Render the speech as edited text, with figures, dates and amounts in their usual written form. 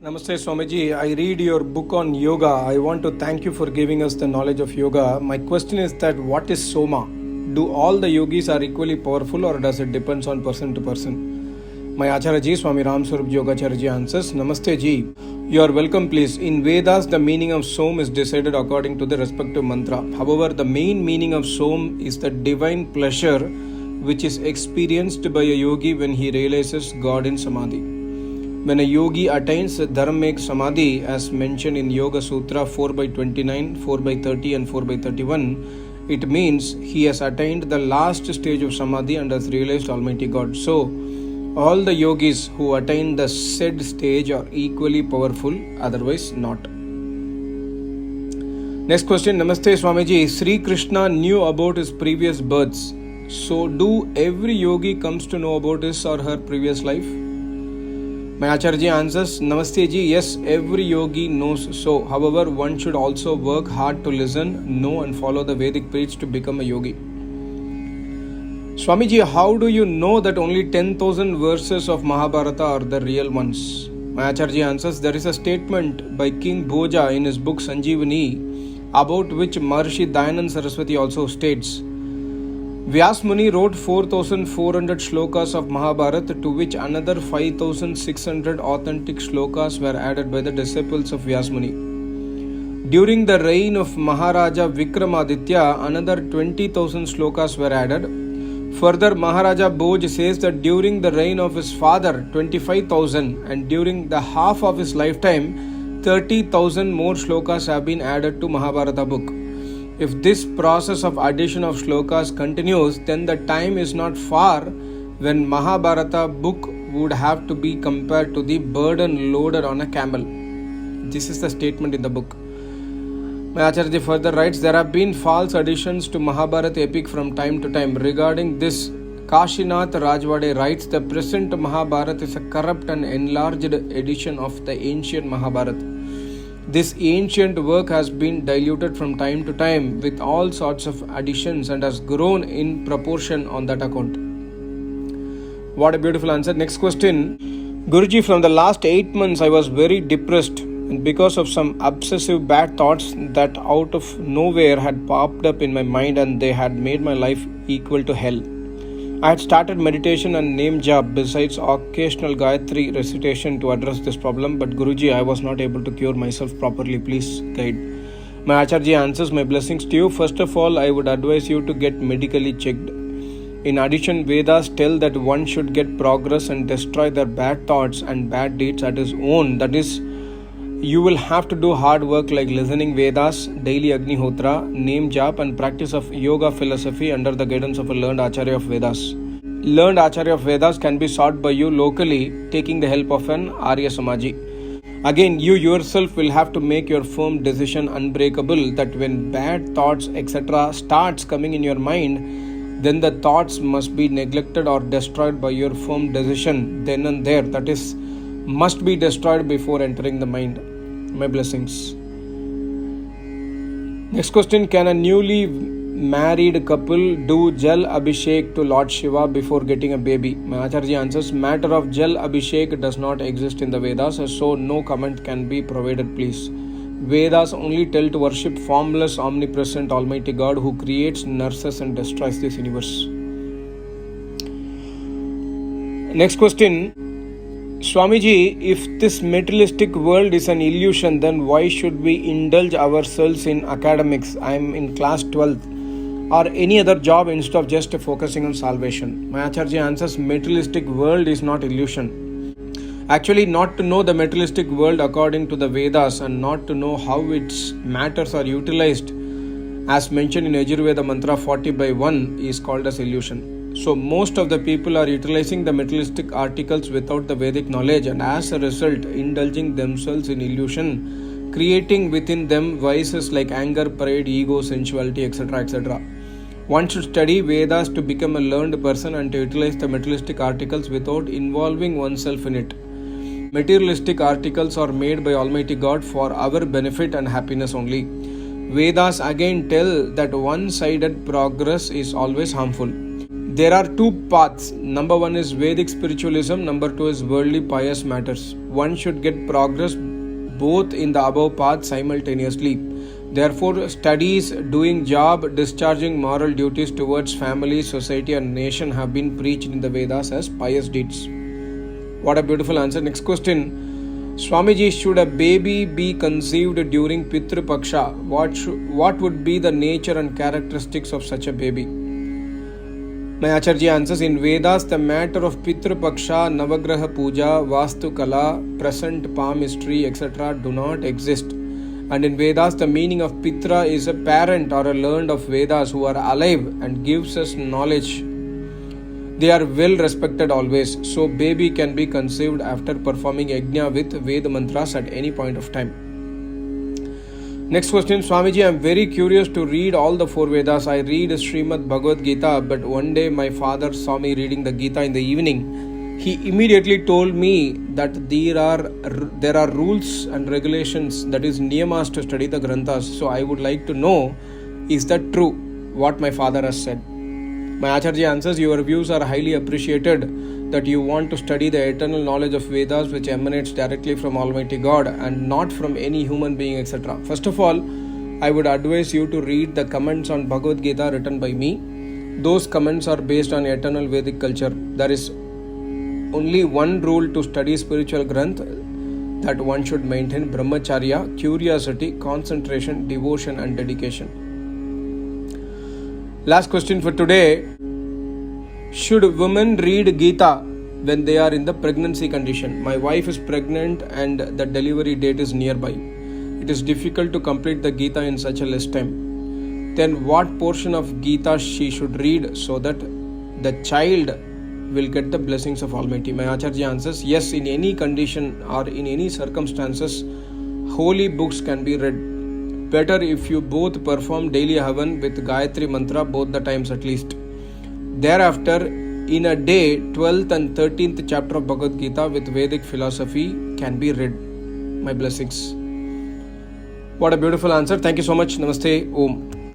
Namaste Swamiji, I read your book on yoga. I want to thank you for giving us the knowledge of yoga. My question is that what is soma? Do all the yogis are equally powerful or does it depends on person to person? My Acharya Ji, Swami Ram Swarup Yogacharya Ji answers, Namaste Ji. You are welcome please. In Vedas, the meaning of Som is decided according to the respective mantra. However, the main meaning of Som is the divine pleasure which is experienced by a yogi when he realizes God in Samadhi. When a yogi attains dharmic samadhi as mentioned in Yoga Sutra 4 by 29, 4 by 30 and 4 by 31, it means he has attained the last stage of samadhi and has realized Almighty God. So, all the yogis who attain the said stage are equally powerful, otherwise not. Next question, Namaste Swamiji. Sri Krishna knew about his previous births. So, do every yogi comes to know about his or her previous life? My Acharya Ji answers, Namaste Ji, yes, every yogi knows so. However, one should also work hard to listen, know and follow the Vedic preach to become a yogi. Swamiji, how do you know that only 10,000 verses of Mahabharata are the real ones? My Acharya Ji answers, there is a statement by King Bhoja in his book Sanjeevani about which Maharishi Dayanand Saraswati also states, Vyas Muni wrote 4,400 shlokas of Mahabharata, to which another 5,600 authentic shlokas were added by the disciples of Vyas Muni. During the reign of Maharaja Vikramaditya, another 20,000 shlokas were added. Further, Maharaja Bhoj says that during the reign of his father, 25,000, and during the half of his lifetime, 30,000 more shlokas have been added to Mahabharata book. If this process of addition of shlokas continues, then the time is not far when Mahabharata book would have to be compared to the burden loaded on a camel. This is the statement in the book. My Acharya further writes, there have been false additions to Mahabharata epic from time to time. Regarding this, Kashinath Rajwade writes, the present Mahabharata is a corrupt and enlarged edition of the ancient Mahabharata. This ancient work has been diluted from time to time with all sorts of additions and has grown in proportion on that account. What a beautiful answer. Next question. Guruji, from the last 8 months I was very depressed and because of some obsessive bad thoughts that out of nowhere had popped up in my mind and they had made my life equal to hell. I had started meditation and name jap besides occasional Gayatri recitation to address this problem, but Guruji, I was not able to cure myself properly. Please guide. My Acharya answers, my blessings to you. First of all, I would advise you to get medically checked. In addition, Vedas tell that one should get progress and destroy their bad thoughts and bad deeds at his own. That is, you will have to do hard work like listening Vedas, daily Agnihotra, name jap and practice of yoga philosophy under the guidance of a learned Acharya of Vedas. Learned Acharya of Vedas can be sought by you locally, taking the help of an Arya Samaji. Again, you yourself will have to make your firm decision unbreakable that when bad thoughts etc. starts coming in your mind, then the thoughts must be neglected or destroyed by your firm decision then and there. That is, must be destroyed before entering the mind. My blessings. Next question, can a newly married couple do Jal Abhishek to Lord Shiva before getting a baby? My Acharya answers, matter of Jal Abhishek does not exist in the Vedas, so no comment can be provided please. Vedas only tell to worship formless, omnipresent, Almighty God who creates, nurses and destroys this universe. Next question, Swamiji, if this materialistic world is an illusion, then why should we indulge ourselves in academics? I am in class 12 or any other job instead of just focusing on salvation. My Acharya answers, materialistic world is not illusion. Actually, not to know the materialistic world according to the Vedas and not to know how its matters are utilized as mentioned in Yajurveda mantra 40 by 1 is called as illusion. So most of the people are utilizing the materialistic articles without the Vedic knowledge and as a result indulging themselves in illusion, creating within them vices like anger, pride, ego, sensuality, etc. etc. One should study Vedas to become a learned person and to utilize the materialistic articles without involving oneself in it. Materialistic articles are made by Almighty God for our benefit and happiness only. Vedas again tell that one-sided progress is always harmful. There are two paths. Number one is Vedic spiritualism. Number two is worldly pious matters. One should get progress both in the above path simultaneously. Therefore, studies, doing job, discharging moral duties towards family, society and nation have been preached in the Vedas as pious deeds. What a beautiful answer. Next question. Swamiji, should a baby be conceived during Pitru Paksha? What would be the nature and characteristics of such a baby? My Acharya answers, in Vedas, the matter of Pitru Paksha, Navagraha Puja, Vastu Kala, present palmistry, etc. do not exist. And in Vedas, the meaning of Pitra is a parent or a learned of Vedas who are alive and gives us knowledge. They are well respected always. So baby can be conceived after performing yajna with Veda mantras at any point of time. Next question. Swamiji, I am very curious to read all the four Vedas. I read Srimad Bhagavad Gita, but one day my father saw me reading the Gita in the evening. He immediately told me that there are rules and regulations, that is niyamas, to study the granthas. So I would like to know, is that true, what my father has said? My Acharya answers, your views are highly appreciated, that you want to study the eternal knowledge of Vedas which emanates directly from Almighty God and not from any human being, etc. First of all, I would advise you to read the comments on Bhagavad Gita written by me. Those comments are based on eternal Vedic culture. There is only one rule to study spiritual granth, that one should maintain brahmacharya, curiosity, concentration, devotion and dedication. Last question for today. Should women read Gita when they are in the pregnancy condition? My wife is pregnant and the delivery date is nearby. It is difficult to complete the Gita in such a less time. Then what portion of Gita she should read so that the child will get the blessings of Almighty? My Acharya answers, yes, in any condition or in any circumstances, holy books can be read. Better if you both perform daily havan with Gayatri mantra both the times at least. Thereafter, in a day, 12th and 13th chapter of Bhagavad Gita with Vedic philosophy can be read. My blessings. What a beautiful answer. Thank you so much. Namaste. Om.